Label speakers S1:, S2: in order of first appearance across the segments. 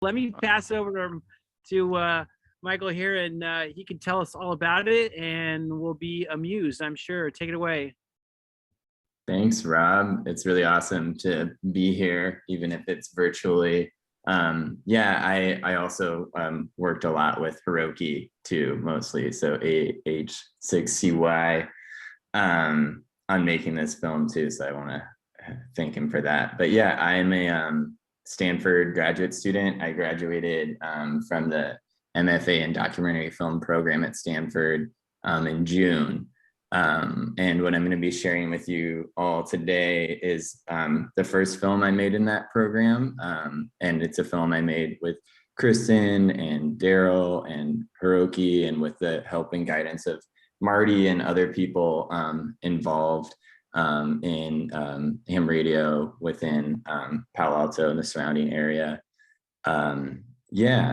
S1: Let me pass over to Michael here, and he can tell us all about it, and we'll be amused, I'm sure. Take it away.
S2: Thanks, Rob. It's really awesome to be here, even if it's virtually. I also worked a lot with Hiroki too, mostly. So H6CY on making this film too. So I want to thank him for that. But yeah, I'm a Stanford graduate student. I graduated from the MFA in documentary film program at Stanford in June. And what I'm going to be sharing with you all today is the first film I made in that program. And it's a film I made with Kristen and Daryl and Hiroki, and with the help and guidance of Marty and other people involved in ham radio within Palo Alto and the surrounding area.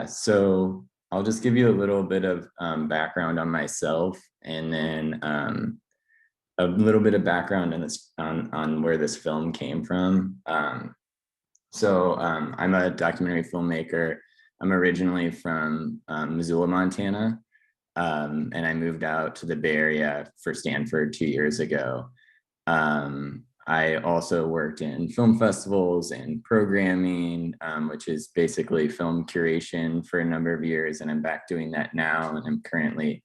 S2: So I'll just give you a little bit of background on myself, and then a little bit of background in this on where this film came from. I'm a documentary filmmaker. I'm originally from Missoula, Montana, and I moved out to the Bay Area for Stanford 2 years ago. I also worked in film festivals and programming, which is basically film curation, for a number of years, and I'm back doing that now, and I'm currently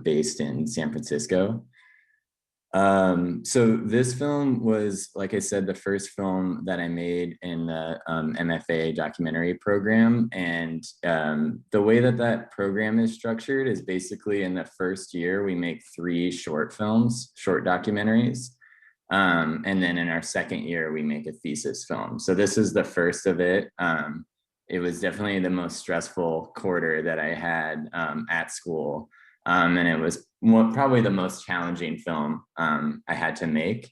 S2: based in San Francisco. So this film was, like I said, the first film that I made in the MFA documentary program. And the way that that program is structured is basically in the first year, we make 3 short films, short documentaries. And then in our second year, we make a thesis film. So this is the first of it. It was definitely the most stressful quarter that I had at school. And it was probably the most challenging film I had to make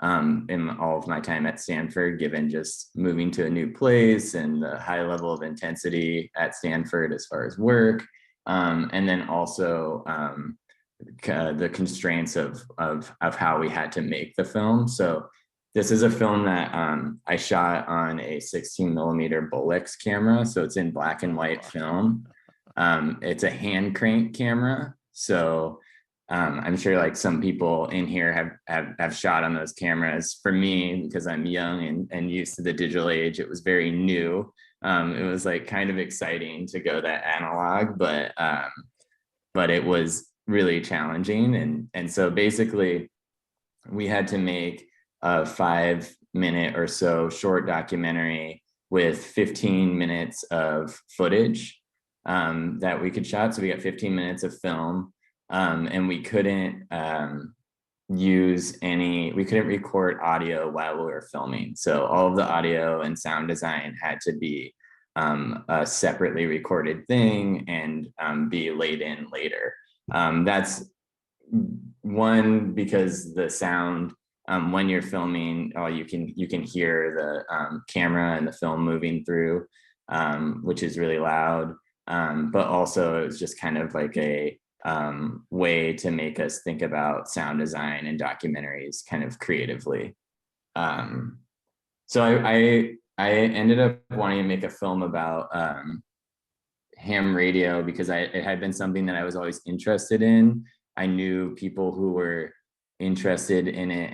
S2: in all of my time at Stanford, given just moving to a new place and the high level of intensity at Stanford as far as work. And then also the constraints of how we had to make the film. So this is a film that I shot on a 16 millimeter Bolex camera. So it's in black and white film. It's a hand crank camera. So I'm sure like some people in here have shot on those cameras. For me, because I'm young and used to the digital age, it was very new. It was like kind of exciting to go that analog, but it was really challenging. And so basically we had to make a 5-minute or so short documentary with 15 minutes of footage that we could shot. So we got 15 minutes of film, and we couldn't record audio while we were filming. So all of the audio and sound design had to be a separately recorded thing and be laid in later. That's one, because the sound when you're filming, you can hear the camera and the film moving through, which is really loud. But also it was just kind of like a way to make us think about sound design and documentaries kind of creatively. So I ended up wanting to make a film about ham radio because it had been something that I was always interested in. I knew people who were interested in it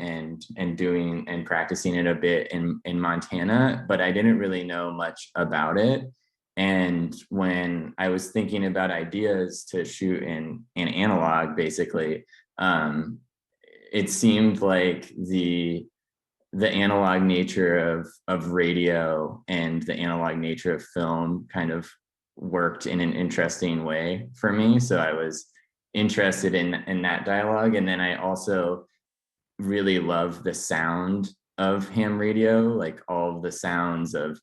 S2: and doing and practicing it a bit in Montana, but I didn't really know much about it. And when I was thinking about ideas to shoot in analog, basically, it seemed like the analog nature of radio and the analog nature of film kind of worked in an interesting way for me. So I was interested in that dialogue. And then I also really love the sound of ham radio, like all of the sounds of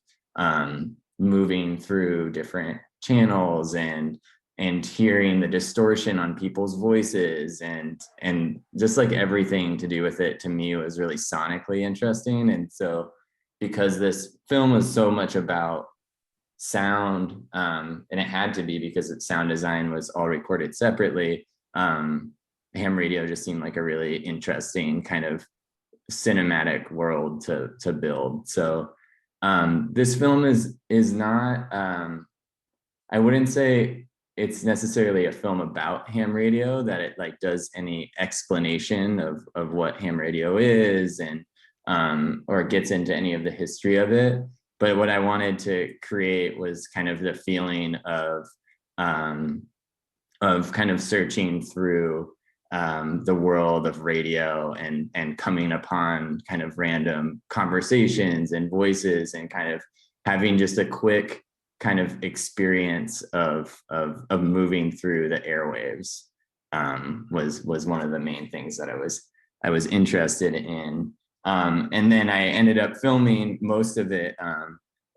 S2: moving through different channels and hearing the distortion on people's voices and just like everything to do with it, to me, was really sonically interesting. And so because this film was so much about sound, and it had to be because its sound design was all recorded separately, ham radio just seemed like a really interesting kind of cinematic world to build. So This film is not, I wouldn't say it's necessarily a film about ham radio, that it like does any explanation of what ham radio is, and or gets into any of the history of it. But what I wanted to create was kind of the feeling um, of kind of searching through the world of radio, and coming upon kind of random conversations and voices, and kind of having just a quick kind of experience of moving through the airwaves, was one of the main things that I was interested in. And then I ended up filming most of it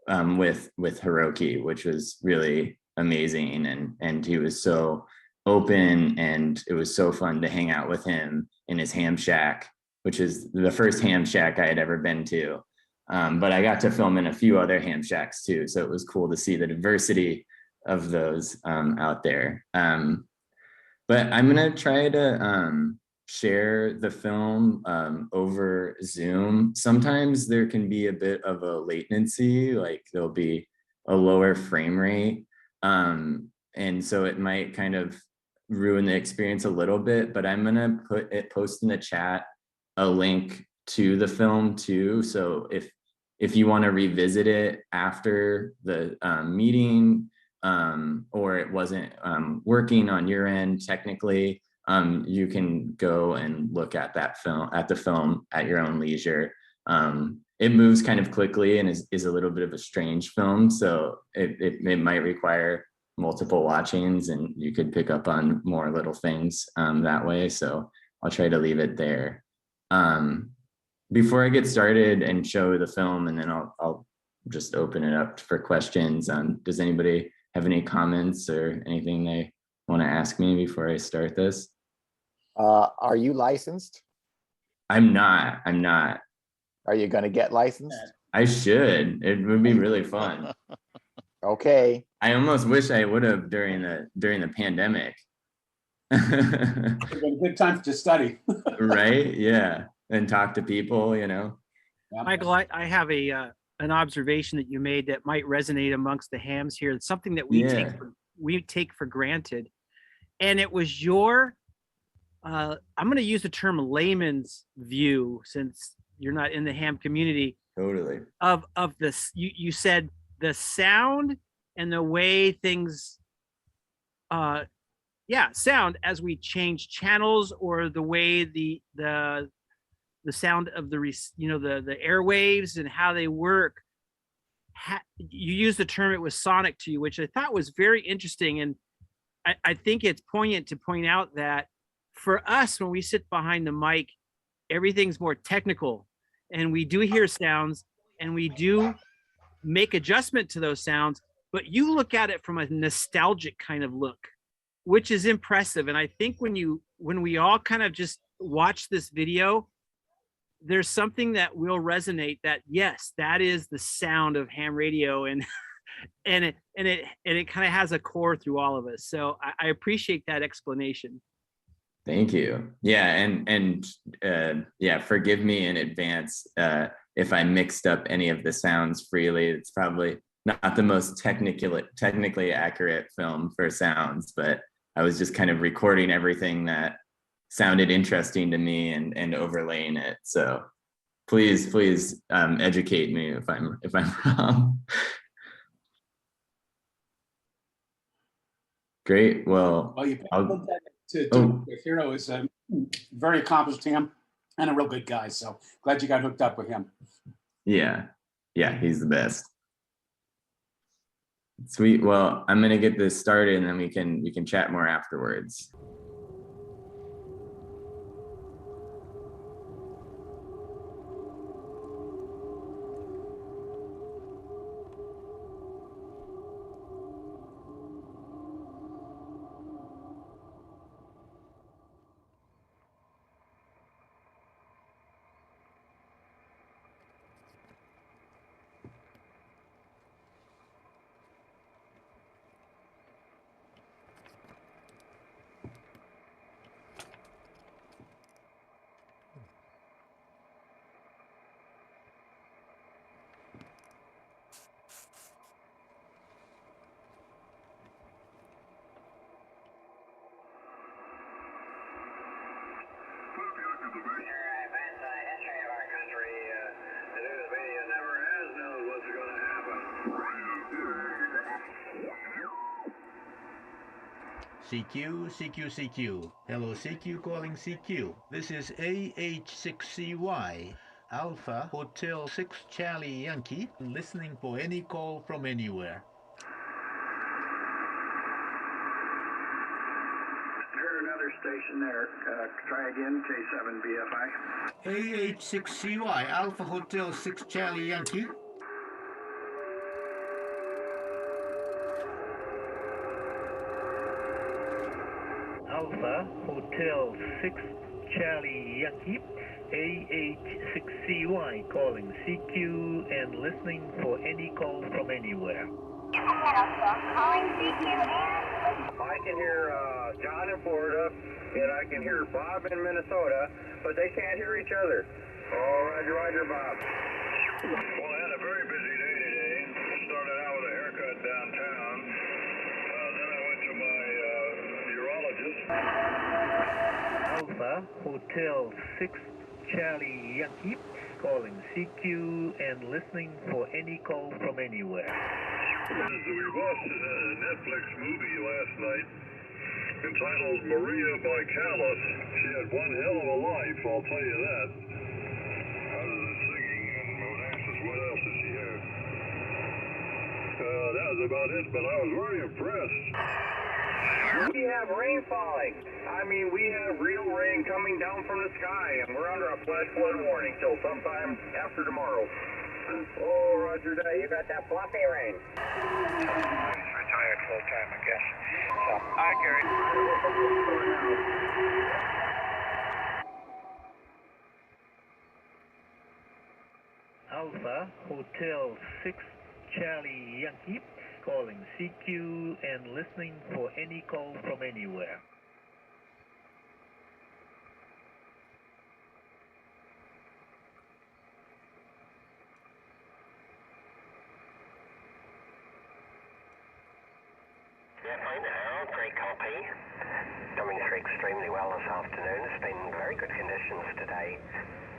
S2: with Hiroki, which was really amazing, and he was so open, and it was so fun to hang out with him in his ham shack, which is the first ham shack I had ever been to. But I got to film in a few other ham shacks too, so it was cool to see the diversity of those out there. But I'm gonna try to share the film over Zoom. Sometimes there can be a bit of a latency, like there'll be a lower frame rate. And so it might kind of ruin the experience a little bit, but I'm gonna post in the chat a link to the film too. So if you want to revisit it after the meeting, or it wasn't working on your end technically, you can go and look at the film at your own leisure. It moves kind of quickly, and is a little bit of a strange film, so it might require multiple watchings, and you could pick up on more little things that way. So I'll try to leave it there. Before I get started and show the film, and then I'll just open it up for questions. Does anybody have any comments or anything they want to ask me before I start this?
S3: Are you licensed?
S2: I'm not.
S3: Are you going to get licensed?
S2: I should. It would be really fun.
S3: Okay.
S2: I almost wish I would have during the pandemic.
S4: It's been a good time to study.
S2: Right? Yeah. And talk to people,
S4: Yeah.
S1: Michael, I have an observation that you made that might resonate amongst the hams here. It's something that we take for granted, and it was your. I'm going to use the term layman's view, since you're not in the ham community.
S2: Totally.
S1: Of this, you said the sound and the way things, sound as we change channels, or the way the sound of the airwaves and how they work. You used the term, it was sonic to you, which I thought was very interesting. And I think it's poignant to point out that for us, when we sit behind the mic, everything's more technical, and we do hear sounds, and we do make adjustment to those sounds, but you look at it from a nostalgic kind of look, which is impressive. And I think when we all kind of just watch this video, there's something that will resonate, that yes, that is the sound of ham radio, and it kind of has a core through all of us. So I appreciate that explanation.
S2: Thank you. Yeah, and forgive me in advance if I mixed up any of the sounds freely. It's probably not the most technically accurate film for sounds, but I was just kind of recording everything that sounded interesting to me and overlaying it. So please educate me if I'm wrong. Great. Well,
S4: Hero is a very accomplished ham and a real good guy. So glad you got hooked up with him.
S2: Yeah, he's the best. Sweet. Well, I'm gonna get this started, and then we can chat more afterwards.
S5: CQ, CQ, CQ. Hello, CQ calling CQ. This is AH6CY, Alpha Hotel 6 Charlie Yankee, listening for any call from anywhere.
S6: Heard another station there. Try again, K7BFI.
S5: AH6CY, Alpha Hotel 6 Charlie Yankee. Alpha Hotel 6 Charlie Yankee, AH6CY calling CQ and listening for any call from anywhere.
S7: Calling CQ and
S6: I can hear John in Florida, and I can hear Bob in Minnesota, but they can't hear each other. Oh, Roger, Roger, Bob. Well, I had a very busy day today. Started out with a haircut downtown. Then I went to my urologist.
S5: Alpha Hotel 6 Charlie Yankee calling CQ and listening for any call from anywhere.
S6: We watched a Netflix movie last night entitled Maria by Callas. She had one hell of a life, I'll tell you that. Other than singing and Onassis, what else did she have? That was about it, but I was very impressed. We have rain falling. I mean, we have real rain coming down from the sky, and we're under a flash flood warning till sometime after tomorrow. Oh, Roger, you got that fluffy rain. Retired full time, I guess. So, hi, Gary.
S5: Alpha Hotel 6 Charlie Yankee calling CQ and listening for any call from anywhere.
S8: Yeah, fine now. Great copy. Coming through extremely well this afternoon. It's been very good conditions today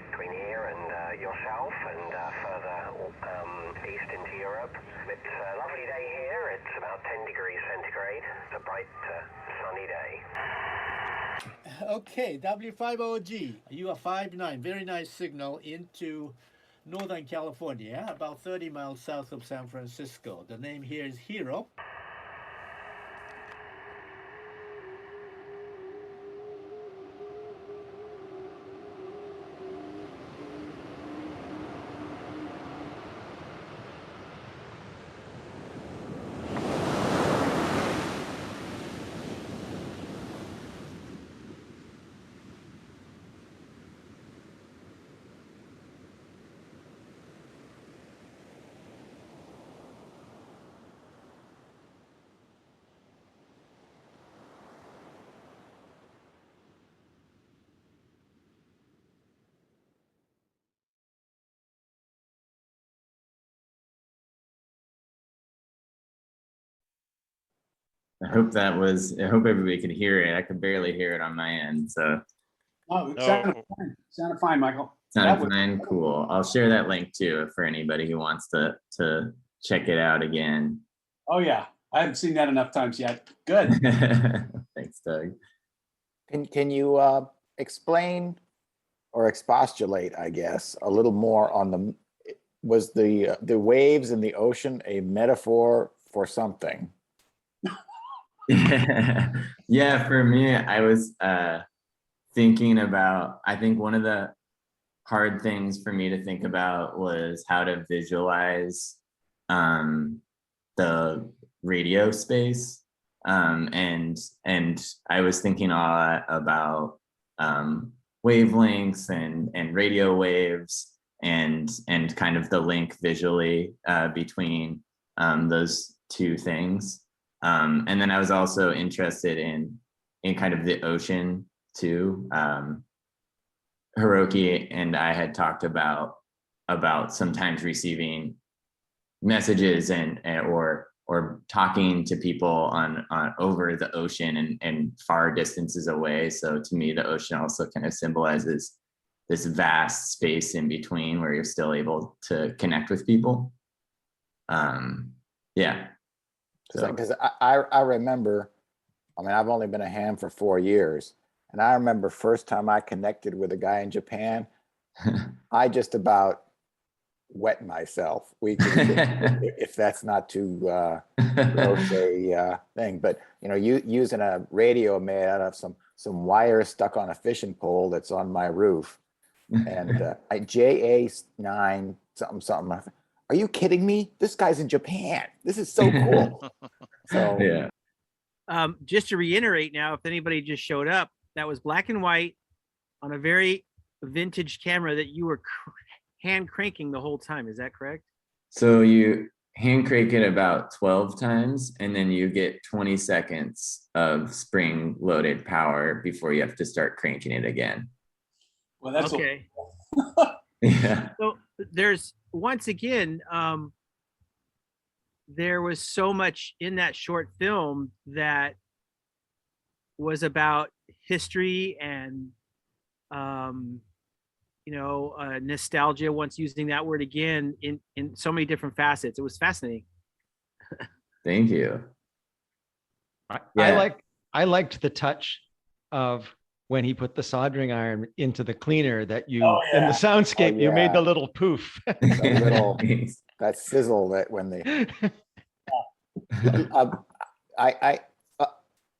S8: between here and yourself and further east into Europe. It's a lovely day here. It's about 10 degrees centigrade. It's a bright, sunny day.
S9: Okay, W5OG, you are 5'9", very nice signal into Northern California, about 30 miles south of San Francisco. The name here is Hero.
S2: I hope everybody could hear it. I could barely hear it on my end. So
S4: Oh, it sounded fine. Sounded fine, Michael.
S2: sounded fine. Cool. I'll share that link too for anybody who wants to check it out again.
S4: Oh, yeah. I haven't seen that enough times yet. Good.
S2: Thanks, Doug.
S3: Can you explain or expostulate, I guess, a little more on was the waves in the ocean a metaphor for something?
S2: Yeah, for me, I was thinking about, I think one of the hard things for me to think about was how to visualize the radio space. And I was thinking a lot about wavelengths and radio waves and kind of the link visually between those two things. And then I was also interested in kind of the ocean too. Hiroki and I had talked about sometimes receiving messages or talking to people on over the ocean and far distances away. So to me, the ocean also kind of symbolizes this vast space in between where you're still able to connect with people. Yeah.
S3: Because I remember I mean, I've only been a ham for 4 years. And I remember first time I connected with a guy in Japan, I just about wet myself. If that's not too gross a thing, but you using a radio made out of some wire stuck on a fishing pole that's on my roof, and I JA9 something. Are you kidding me? This guy's in Japan. This is so cool. So
S2: Yeah.
S1: Just to reiterate now, if anybody just showed up, that was black and white on a very vintage camera that you were hand cranking the whole time. Is that correct?
S2: So you hand crank it about 12 times, and then you get 20 seconds of spring loaded power before you have to start cranking it again.
S4: Well, that's
S1: okay.
S2: Yeah.
S1: So there's, once again, there was so much in that short film that was about history and nostalgia, once using that word again in so many different facets. It was fascinating.
S2: Thank you.
S10: I liked the touch of when he put the soldering iron into the cleaner that you in the soundscape you made the little poof.
S3: That sizzle that when they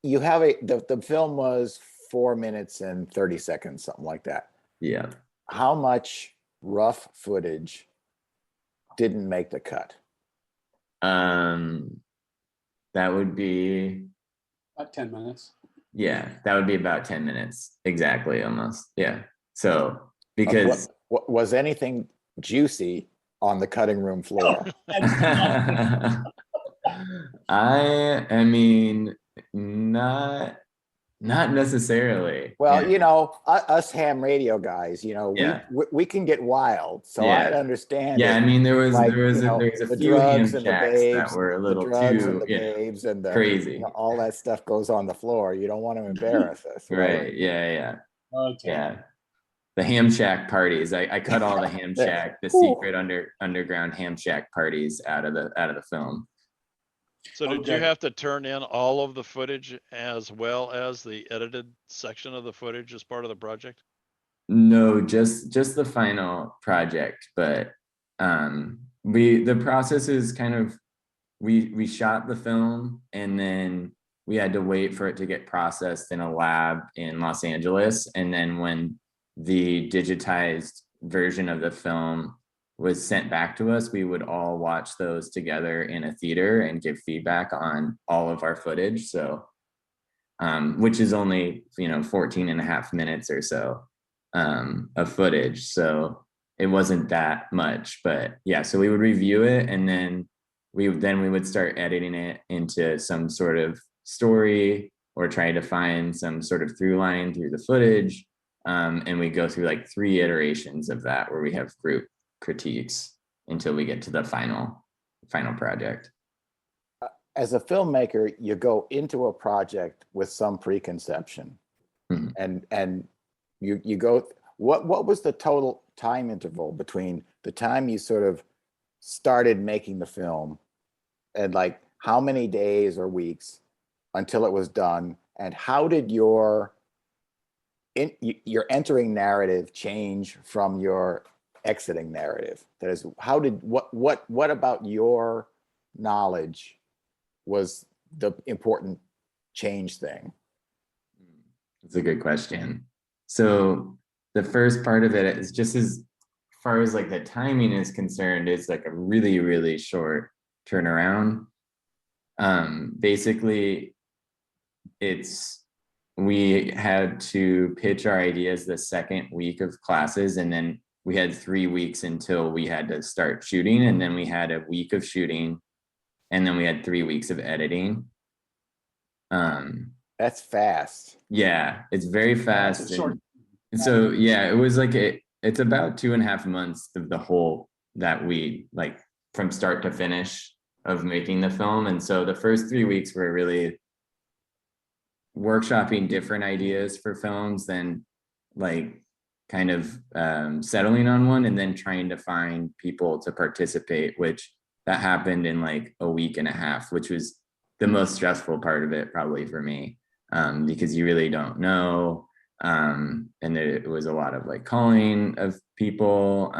S3: you have the film was 4 minutes and 30 seconds, something like that.
S2: Yeah.
S3: How much rough footage didn't make the cut?
S2: That would be
S4: about 10 minutes.
S2: Yeah, that would be about 10 minutes. Exactly, almost. Yeah. So because
S3: was anything juicy on the cutting room floor?
S2: I mean, not necessarily.
S3: Well, us ham radio guys, we can get wild. So I understand.
S2: Yeah, I mean, there was a
S3: the
S2: few
S3: drugs
S2: ham
S3: and the
S2: shacks
S3: babes,
S2: that were a little
S3: too
S2: the
S3: babes and the
S2: crazy.
S3: All that stuff goes on the floor. You don't want to embarrass us,
S2: right? Yeah.
S4: Okay.
S2: Yeah. The ham shack parties. I cut all the ham shack, the secret underground ham shack parties out of the film.
S11: So did you have to turn in all of the footage as well as the edited section of the footage as part of the project?
S2: No, just the final project. But the process is kind of, we shot the film and then we had to wait for it to get processed in a lab in Los Angeles. And then when the digitized version of the film was sent back to us, we would all watch those together in a theater and give feedback on all of our footage. So, which is only, 14 and a half minutes or so of footage. So it wasn't that much, but yeah, so we would review it and then we would start editing it into some sort of story or try to find some sort of through line through the footage. And we go through like 3 iterations of that where we have group critiques until we get to the final project.
S3: As a filmmaker, you go into a project with some preconception, and you go. What was the total time interval between the time you sort of started making the film, and like how many days or weeks until it was done, and how did your entering narrative change from your exiting narrative? That is, how did what about your knowledge was the important change thing?
S2: That's a good question. So the first part of it is just as far as like the timing is concerned, it's like a really, really short turnaround. Basically, we had to pitch our ideas the second week of classes, and then we had 3 weeks until we had to start shooting, and then we had a week of shooting, and then we had 3 weeks of editing.
S3: That's fast.
S2: Yeah, it's very fast. And so yeah, it was like it's about 2.5 months of the whole that we like from start to finish of making the film. And so the first 3 weeks were really workshopping different ideas for films, then like kind of settling on one, and then trying to find people to participate, which that happened in like a week and a half, which was the most stressful part of it probably for me. because you really don't know. And it was a lot of like calling of people,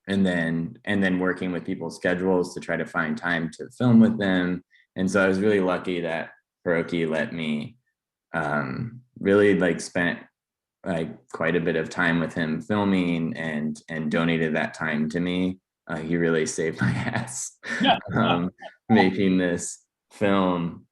S2: and then working with people's schedules to try to find time to film with them. And so I was really lucky that Hiroki let me really like spent like quite a bit of time with him filming and donated that time to me. He really saved my ass making this film,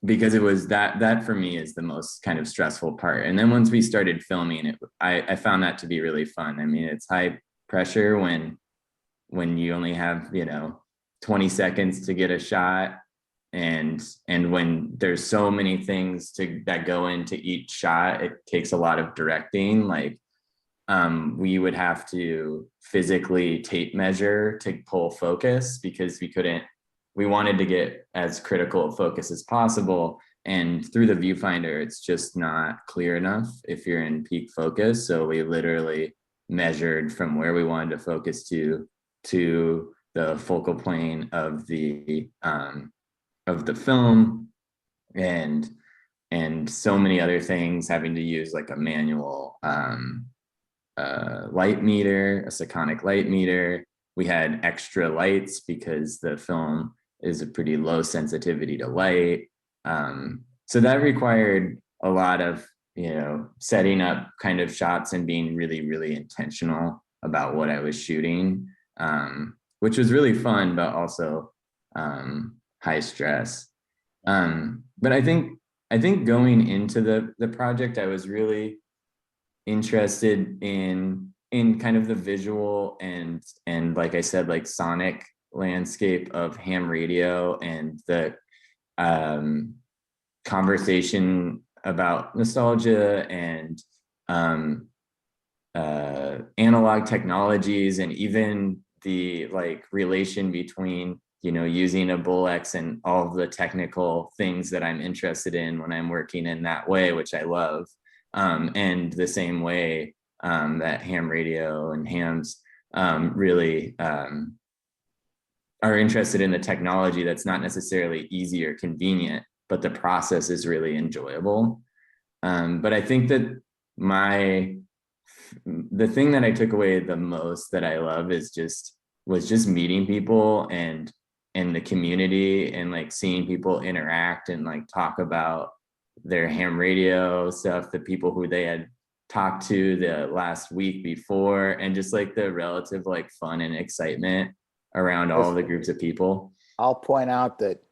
S2: because it was that for me is the most kind of stressful part. And then once we started filming it, I found that to be really fun. I mean, it's high pressure when you only have 20 seconds to get a shot, and when there's so many things that go into each shot, it takes a lot of directing. Like we would have to physically tape measure to pull focus because we wanted to get as critical a focus as possible. And through the viewfinder, it's just not clear enough if you're in peak focus. So we literally measured from where we wanted to focus to the focal plane of the film, and so many other things, having to use like a manual light meter, a Sekonic light meter. We had extra lights because the film is a pretty low sensitivity to light. So that required a lot of, setting up kind of shots and being really, really intentional about what I was shooting, which was really fun, but also high stress. But I think going into the project, I was really interested in kind of the visual and like I said, like sonic landscape of ham radio, and the conversation about nostalgia and analog technologies, and even the like relation between using a Bolex and all of the technical things that I'm interested in when I'm working in that way, which I love. And the same way that ham radio and hams really are interested in the technology that's not necessarily easy or convenient, but the process is really enjoyable. But I think that the thing that I took away the most that I love was just meeting people and the community, and like seeing people interact and like talk about their ham radio stuff, the people who they had talked to the last week before, and just like the relative like fun and excitement around all the groups of people.
S3: I'll point out that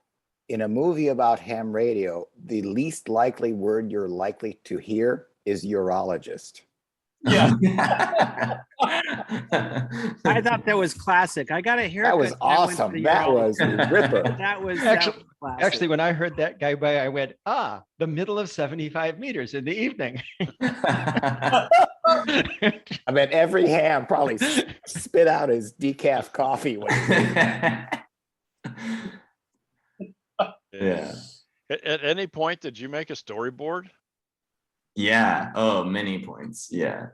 S3: in a movie about ham radio, the least likely word you're likely to hear is urologist.
S4: Yeah.
S1: I thought that was classic. I got a haircut.
S3: That was awesome. That was ripper.
S1: That was
S10: Actually, when I heard that guy by, I went, the middle of 75 meters in the evening.
S3: I mean, every ham probably spit out his decaf coffee.
S2: Yeah.
S11: At any point, did you make a storyboard?
S2: Yeah. Oh, many points. Yeah.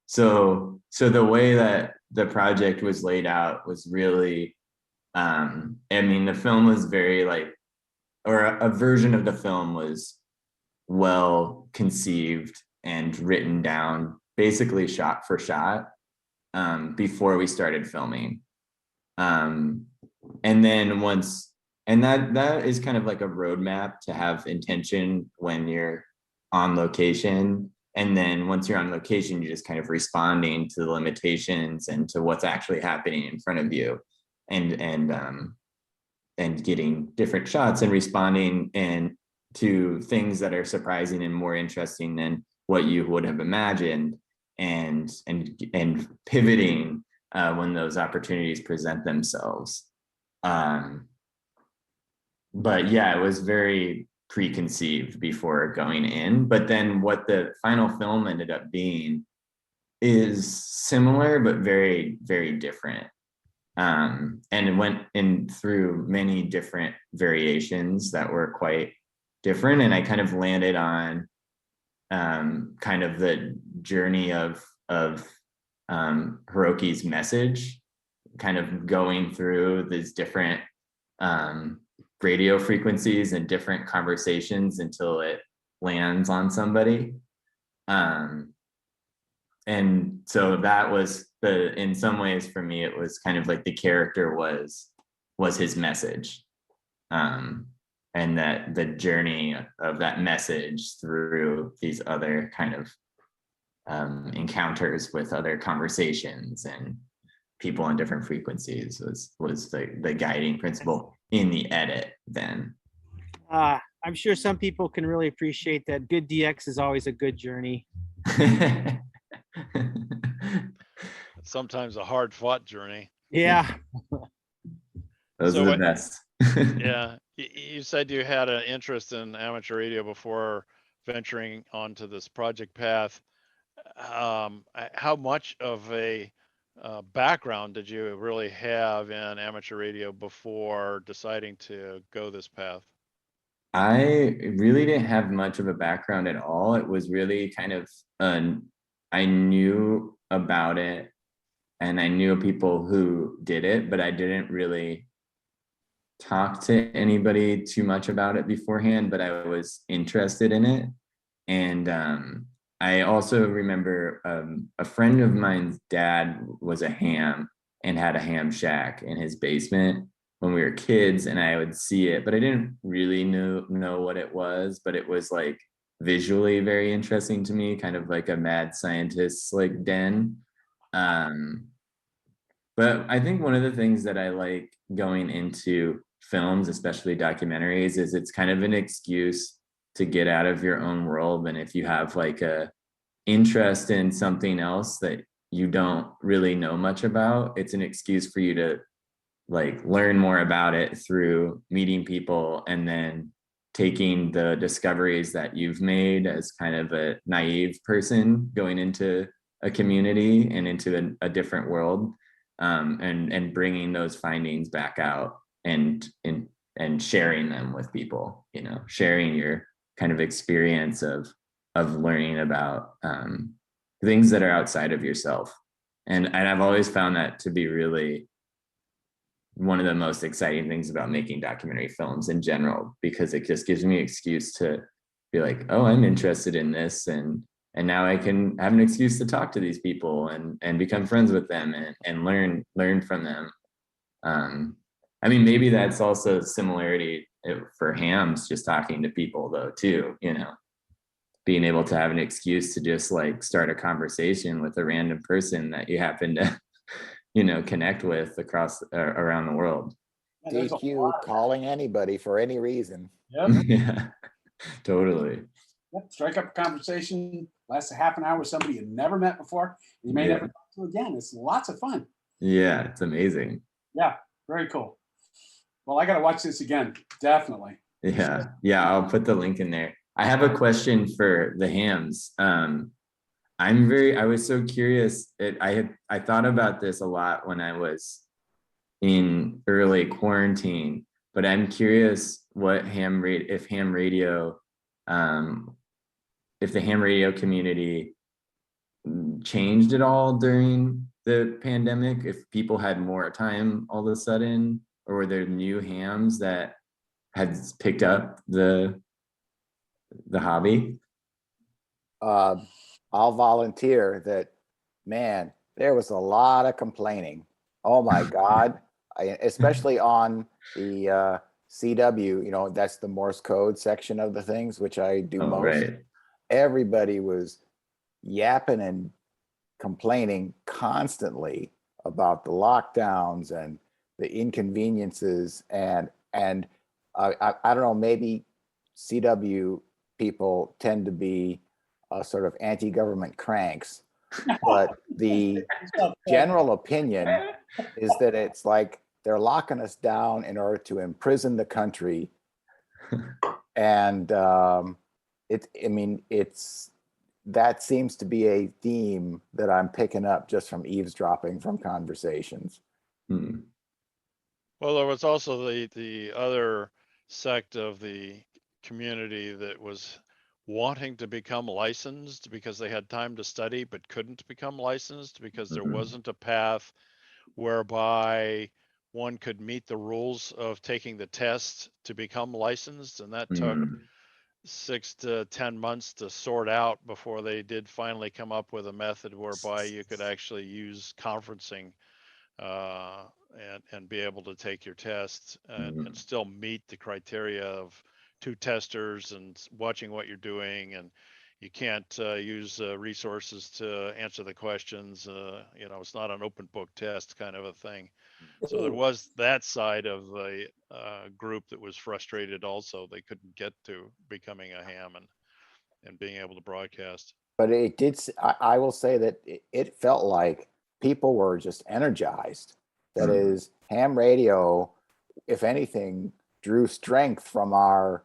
S2: So the way that the project was laid out was really, I mean, the film was very or a version of the film was well conceived and written down, basically shot for shot, before we started filming. And then that is kind of like a roadmap to have intention when you're on location. And then once you're on location, you're just kind of responding to the limitations and to what's actually happening in front of you, and getting different shots and responding and to things that are surprising and more interesting than what you would have imagined, and pivoting when those opportunities present themselves. But yeah, it was very preconceived before going in. But then what the final film ended up being is similar, but very, very different. And it went in through many different variations that were quite different. And I kind of landed on kind of the journey of Hiroki's message, kind of going through these different radio frequencies and different conversations until it lands on somebody. And so that was in some ways for me, it was kind of like the character was his message. And that the journey of that message through these other kind of encounters with other conversations and people on different frequencies was the guiding principle in the edit then.
S1: I'm sure some people can really appreciate that. Good DX is always a good journey.
S11: Sometimes a hard fought journey.
S1: Yeah.
S2: Those are the best.
S11: Yeah. You said you had an interest in amateur radio before venturing onto this project path. How much of a background did you really have in amateur radio before deciding to go this path?
S2: I really didn't have much of a background at all. It was really kind of, I knew about it and I knew people who did it, but I didn't really talk to anybody too much about it beforehand, but I was interested in it. And I also remember a friend of mine's dad was a ham and had a ham shack in his basement when we were kids, and I would see it, but I didn't really know what it was, but it was like visually very interesting to me, kind of like a mad scientist's like den. But I think one of the things that I like going into films, especially documentaries, is it's kind of an excuse to get out of your own world. And if you have like a interest in something else that you don't really know much about, it's an excuse for you to like learn more about it through meeting people and then taking the discoveries that you've made as kind of a naive person going into a community and into a different world, and bringing those findings back out and sharing them with people, you know, sharing your kind of experience of learning about things that are outside of yourself. And I've always found that to be really one of the most exciting things about making documentary films in general, because it just gives me an excuse to be like, oh, I'm interested in this, and now I can have an excuse to talk to these people and become friends with them and learn from them. I mean, maybe that's also a similarity for hams, just talking to people though too, you know, being able to have an excuse to just like start a conversation with a random person that you happen to you know, connect with across around the world.
S3: DQ calling anybody for any reason.
S4: Yep.
S2: Yeah, totally.
S4: Yep. Strike up a conversation, lasts a half an hour with somebody you never met before. You may never talk to again. It's lots of fun.
S2: Yeah, it's amazing.
S4: Yeah, very cool. Well, I got to watch this again, definitely.
S2: Yeah, I'll put the link in there. I have a question for the hams. I was so curious. I thought about this a lot when I was in early quarantine, but I'm curious what if the ham radio community changed at all during the pandemic, if people had more time all of a sudden, or were there new hams that had picked up the hobby?
S3: I'll volunteer that, man, there was a lot of complaining. Oh my God. Especially on the CW, you know, that's the Morse code section of the things, which I do most.
S2: Right.
S3: Everybody was yapping and complaining constantly about the lockdowns and the inconveniences. And I don't know, maybe CW people tend to be sort of anti-government cranks, but the general opinion is that it's like they're locking us down in order to imprison the country. And that seems to be a theme that I'm picking up just from eavesdropping from conversations.
S11: Well, there was also the other sect of the community that was wanting to become licensed because they had time to study but couldn't become licensed because there wasn't a path whereby one could meet the rules of taking the test to become licensed, and that took
S2: Mm.
S11: 6 to 10 months to sort out before they did finally come up with a method whereby you could actually use conferencing and be able to take your test and still meet the criteria of 2 testers and watching what you're doing. And you can't use resources to answer the questions. You know, it's not an open book test kind of a thing. So there was that side of the group that was frustrated also. They couldn't get to becoming a ham and being able to broadcast.
S3: But it did, I will say that it felt like people were just energized. That is, ham radio, if anything, drew strength from our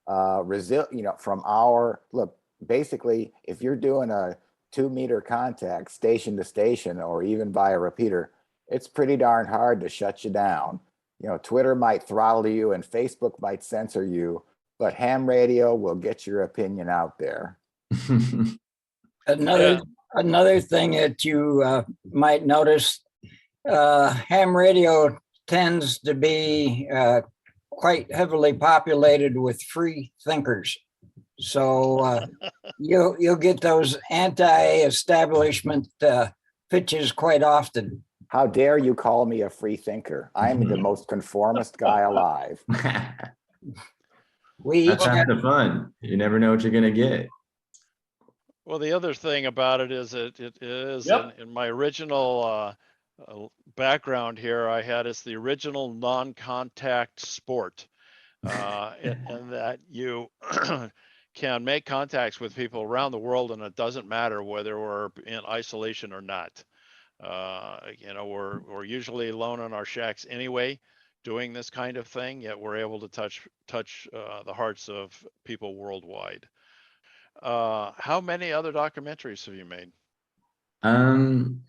S3: from our, look, basically, if you're doing a 2-meter contact station to station or even via repeater, it's pretty darn hard to shut you down. You know, Twitter might throttle you and Facebook might censor you, but ham radio will get your opinion out there.
S12: Another thing that you might notice, ham radio tends to be quite heavily populated with free thinkers. So you'll get those anti-establishment pitches quite often.
S3: How dare you call me a free thinker? I'm the most conformist guy alive.
S2: That's half the fun. You never know what you're gonna get.
S11: Well, the other thing about it is it is in my original background here, I had it's the original non-contact sport, and that you can make contacts with people around the world, and it doesn't matter whether we're in isolation or not. You know, we're usually alone in our shacks anyway, doing this kind of thing, yet we're able to touch the hearts of people worldwide. How many other documentaries have you made?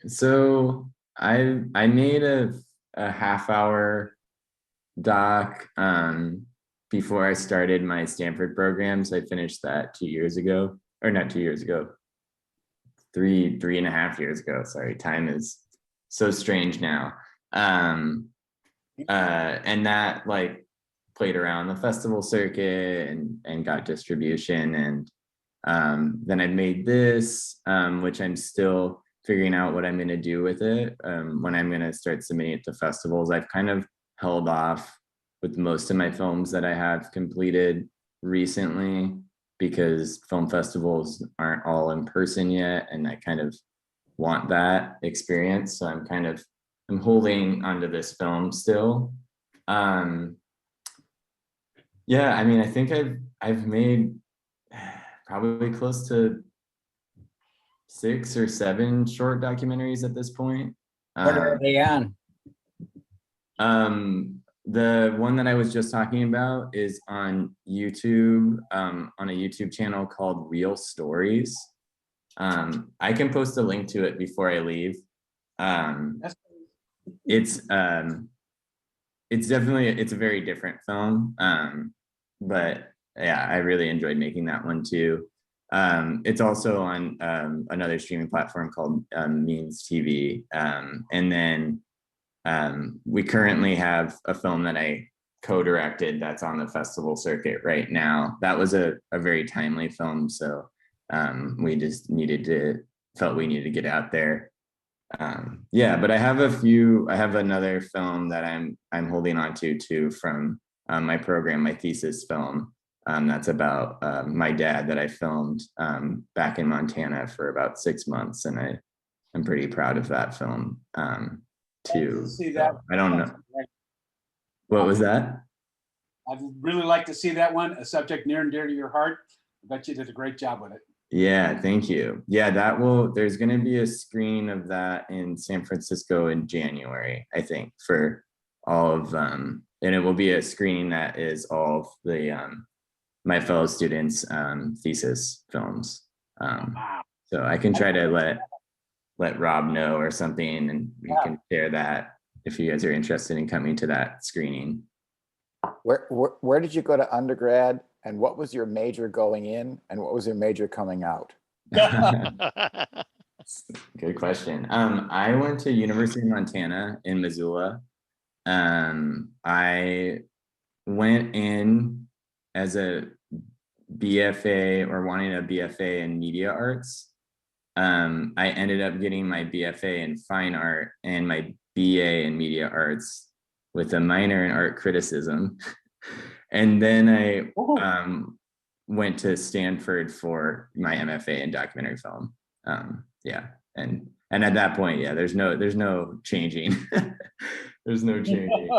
S2: So I made a half-hour doc before I started my Stanford program. So I finished that 2 years ago, or not 2 years ago, three and a half years ago. Sorry, time is so strange now. And that like played around the festival circuit and got distribution. And then I made this, which I'm still figuring out what I'm going to do with it. When I'm going to start submitting it to festivals, I've kind of held off with most of my films that I have completed recently because film festivals aren't all in person yet, and I kind of want that experience. So I'm holding onto this film still. Yeah, I mean, I think I've made probably close to 6 or 7 short documentaries at this point.
S12: What are they on?
S2: The one that I was just talking about is on YouTube, on a YouTube channel called Real Stories. I can post a link to it before I leave. It's definitely, it's a very different film. But yeah, I really enjoyed making that one too. It's also on another streaming platform called Means TV. And then we currently have a film that I co-directed that's on the festival circuit right now. That was a very timely film. So we just felt we needed to get out there. Yeah, but I have another film that I'm holding on to too from my program, my thesis film. That's about my dad that I filmed back in Montana for about 6 months. And I'm pretty proud of that film too.
S4: See that?
S2: So, I don't know. What was that?
S4: I'd really like to see that one, a subject near and dear to your heart. I bet you did a great job with it.
S2: Yeah, thank you. Yeah, there's going to be a screening of that in San Francisco in January, I think, for all of and it will be a screening that is all of the my fellow students' thesis films. So I can try to let Rob know or something, and we can share that if you guys are interested in coming to that screening.
S3: Where did you go to undergrad, and what was your major going in, and what was your major coming out?
S2: Good question. I went to University of Montana in Missoula, I went in as a BFA or wanting a BFA in media arts. I ended up getting my BFA in fine art and my BA in media arts with a minor in art criticism. And then I went to Stanford for my MFA in documentary film. Yeah, and at that point, yeah, there's no changing. There's no changing.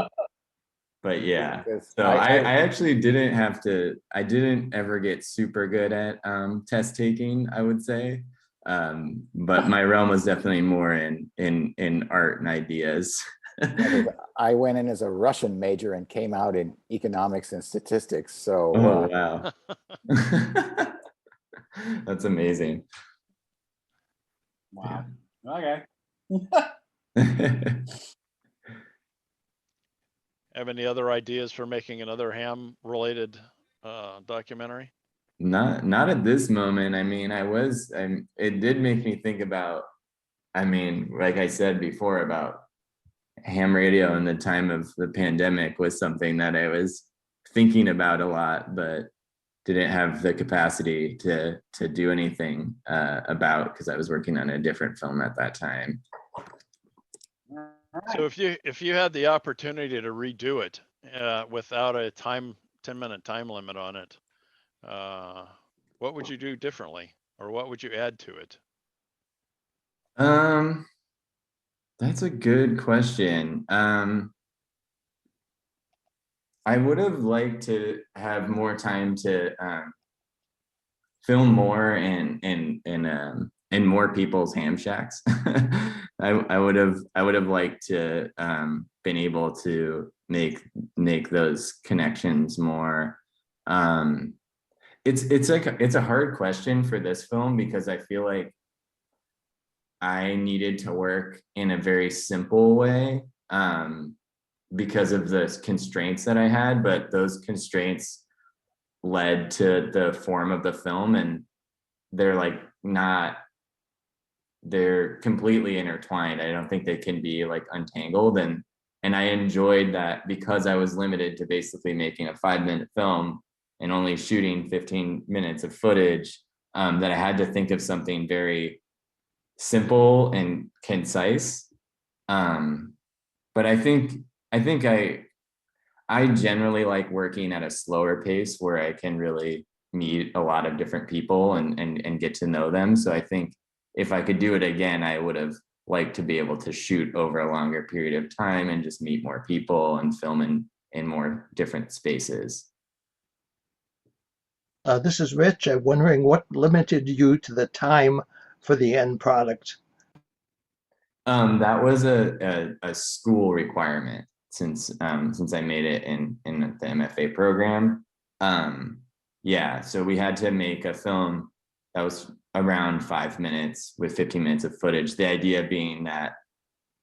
S2: But yeah, so I actually didn't have to. I didn't ever get super good at test taking, I would say. But my realm was definitely more in art and ideas.
S3: I went in as a Russian major and came out in economics and statistics. So
S2: oh wow, that's amazing.
S4: Wow. Okay.
S11: Have any other ideas for making another ham related documentary?
S2: Not at this moment. I mean, it did make me think about, I mean, like I said before about ham radio in the time of the pandemic was something that I was thinking about a lot, but didn't have the capacity to do anything about, because I was working on a different film at that time.
S11: So if you had the opportunity to redo it without a 10-minute time limit on it, what would you do differently, or what would you add to it?
S2: That's a good question. I would have liked to have more time to film more in more people's ham shacks. I would have liked to been able to make those connections more. It's a hard question for this film, because I feel like I needed to work in a very simple way because of the constraints that I had, but those constraints led to the form of the film, and they're like they're completely intertwined. I don't think they can be like untangled, and I enjoyed that because I was limited to basically making a 5-minute film and only shooting 15 minutes of footage, that I had to think of something very simple and concise. But I think I generally like working at a slower pace where I can really meet a lot of different people and get to know them. So I think if I could do it again, I would have liked to be able to shoot over a longer period of time and just meet more people and film in more different spaces.
S13: This is Rich. I'm wondering what limited you to the time for the end product.
S2: That was a school requirement since I made it in the MFA program. Yeah, so we had to make a film that was around 5 minutes with 15 minutes of footage. The idea being that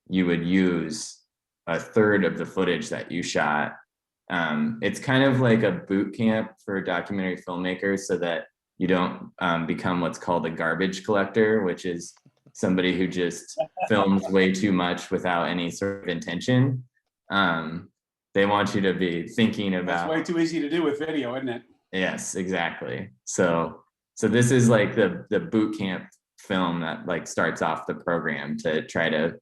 S2: you would use a third of the footage that you shot. It's kind of like a boot camp for documentary filmmakers, so that you don't become what's called a garbage collector, which is somebody who just films way too much without any sort of intention. They want you to be thinking about.
S4: That's way too easy to do with video, isn't it?
S2: Yes, exactly. So this is like the boot camp film that like starts off the program to try to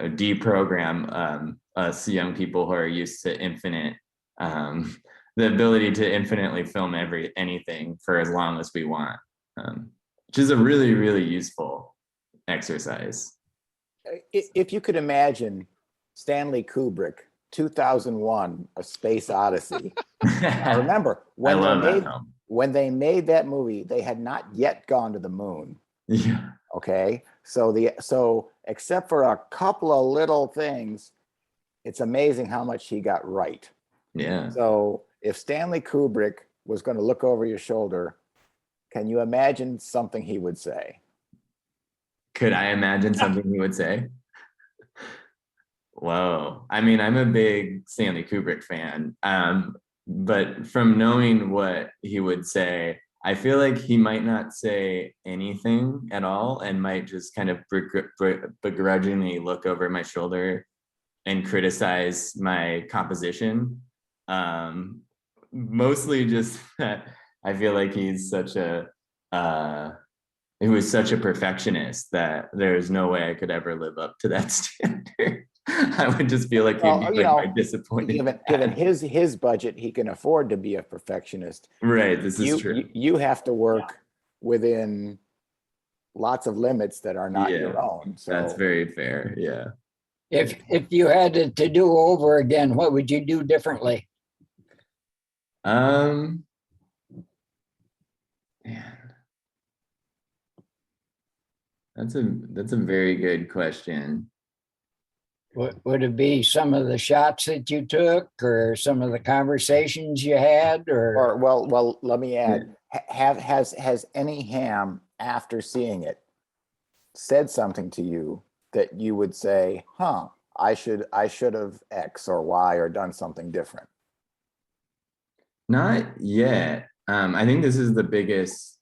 S2: deprogram us young people who are used to infinite, the ability to infinitely film anything for as long as we want, which is a really, really usul exercise.
S3: If you could imagine Stanley Kubrick, 2001, A Space Odyssey. Now remember, when they made that movie, they had not yet gone to the moon.
S2: Yeah.
S3: Okay. So except for a couple of little things, it's amazing how much he got right.
S2: Yeah.
S3: So if Stanley Kubrick was going to look over your shoulder, can you imagine something he would say?
S2: Could I imagine something he would say? Whoa. I mean, I'm a big Stanley Kubrick fan, but from knowing what he would say, I feel like he might not say anything at all and might just kind of begrudgingly look over my shoulder and criticize my composition. Mostly just that I feel like he's such a he was such a perfectionist that there's no way I could ever live up to that standard. I would just feel like he'd be like my disappointed.
S3: Given his budget, he can afford to be a perfectionist.
S2: Right, this is true.
S3: You have to work within lots of limits that are not your own. So
S2: that's very fair. Yeah.
S12: If you had it to do over again, what would you do differently?
S2: Man. That's a very good question.
S12: Would it be some of the shots that you took, or some of the conversations you had, or
S3: well, let me add, has any ham after seeing it said something to you that you would say, huh, I should have X or Y or done something different?
S2: Not yet. I think this is the biggest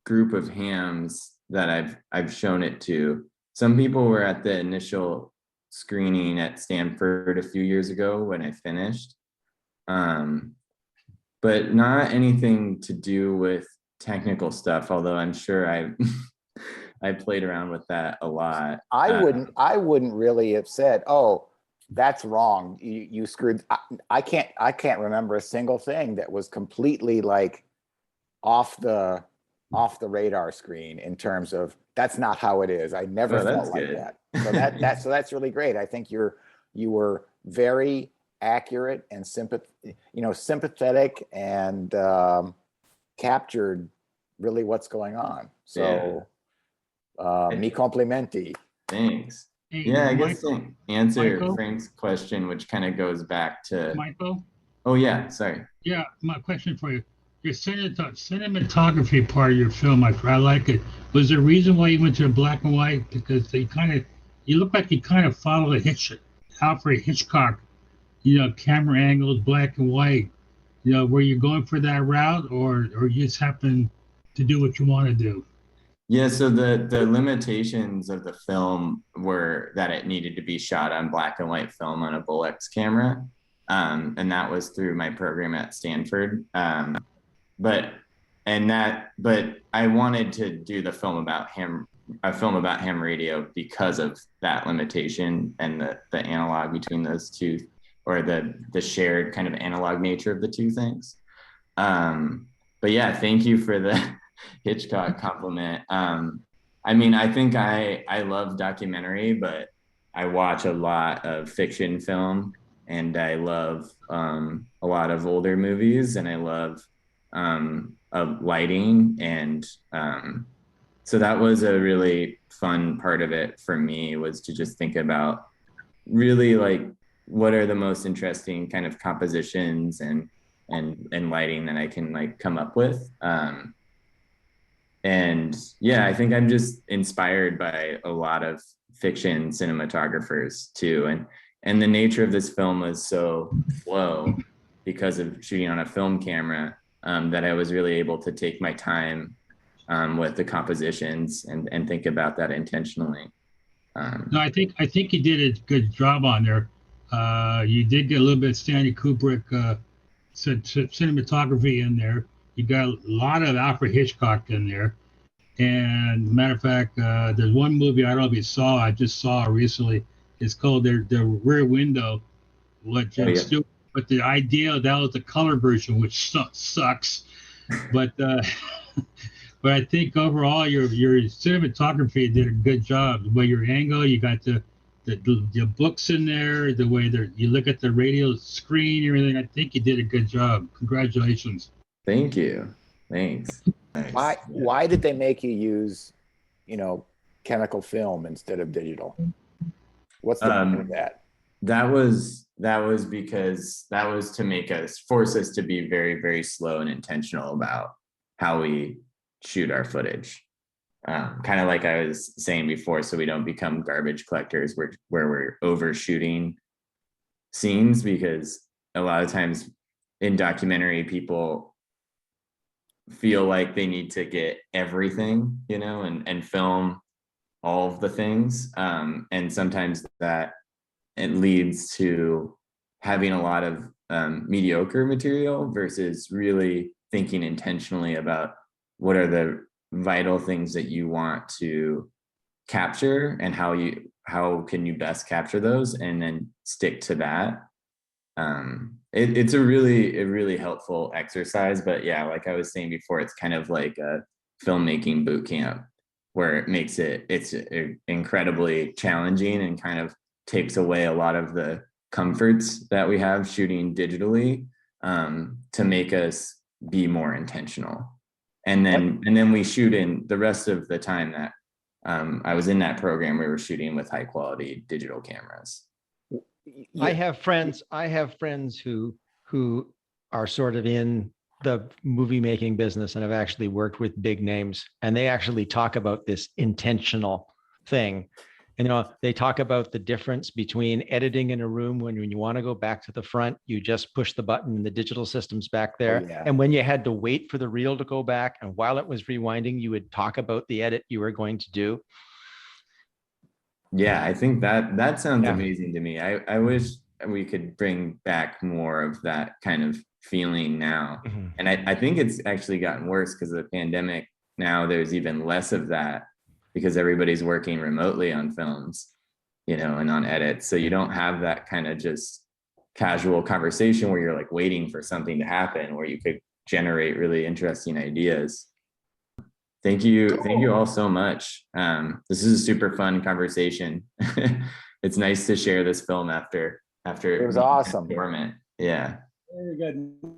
S2: group of hams that I've shown it to. Some people were at the initial screening at Stanford a few years ago when I finished, but not anything to do with technical stuff, although I'm sure I played around with that a lot.
S3: I wouldn't really have said, oh, that's wrong, you screwed. I can't remember a single thing that was completely like off the radar screen in terms of that's not how it is. I never felt like that. So that's really great. I think you were very accurate and sympathetic and captured really what's going on. So mi complimenti.
S2: Thanks.
S14: Hey,
S2: yeah, I guess
S14: Michael,
S2: to answer
S14: Michael?
S2: Frank's question, which kind of goes back to
S14: Michael?
S2: Oh yeah, sorry.
S14: Yeah, my question for you. Your cinematography part of your film, I like it. Was there a reason why you went to black and white? Because you look like you kind of follow Alfred Hitchcock, camera angles, black and white. Were you going for that route, or you just happened to do what you want to do?
S2: Yeah, so the limitations of the film were that it needed to be shot on black and white film on a Bolex camera. And that was through my program at Stanford. But I wanted to do a film about ham radio because of that limitation and the analog between those two, or the shared kind of analog nature of the two things. But yeah, thank you for the Hitchcock compliment. I mean, I think I love documentary, but I watch a lot of fiction film, and I love a lot of older movies, and I love of lighting, and so that was a really fun part of it for me, was to just think about really like what are the most interesting kind of compositions and lighting that I can like come up with. And yeah, I think I'm just inspired by a lot of fiction cinematographers too, and the nature of this film was so slow because of shooting on a film camera, that I was really able to take my time with the compositions and think about that intentionally.
S14: No, I think you did a good job on there. You did get a little bit of Stanley Kubrick cinematography in there. You got a lot of Alfred Hitchcock in there. And matter of fact, there's one movie I don't know if you saw. I just saw recently. It's called the Rear Window. But the idea that was the color version, which sucks. But but I think overall your cinematography did a good job. The way your angle, you got the books in there, the way you look at the radio screen, everything. I think you did a good job. Congratulations.
S2: Thank you. Thanks. Nice.
S3: Why did they make you use, chemical film instead of digital? What's the point of that?
S2: That was because that was to force us to be very, very slow and intentional about how we shoot our footage. Kind of like I was saying before, so we don't become garbage collectors where we're overshooting scenes, because a lot of times in documentary, people feel like they need to get everything, and film all of the things. And sometimes that it leads to having a lot of mediocre material versus really thinking intentionally about what are the vital things that you want to capture and how can you best capture those and then stick to that. It's a really helpful exercise, but yeah, like I was saying before, it's kind of like a filmmaking boot camp where it makes it's incredibly challenging and kind of takes away a lot of the comforts that we have shooting digitally, to make us be more intentional. And then we shoot in the rest of the time that I was in that program, we were shooting with high quality digital cameras.
S10: I have friends who are sort of in the movie making business and have actually worked with big names, and they actually talk about this intentional thing. And, they talk about the difference between editing in a room when you want to go back to the front, you just push the button and the digital system's back there.
S3: yeah.
S10: And when you had to wait for the reel to go back, and while it was rewinding, you would talk about the edit you were going to do.
S2: Yeah, I think that sounds amazing to me. I wish we could bring back more of that kind of feeling now.
S10: Mm-hmm.
S2: And I think it's actually gotten worse because of the pandemic. Now there's even less of that because everybody's working remotely on films, and on edits. So you don't have that kind of just casual conversation where you're like waiting for something to happen, where you could generate really interesting ideas. Thank you all so much. This is a super fun conversation. It's nice to share this film after
S3: it was awesome.
S2: dormant. Yeah.
S4: Very good.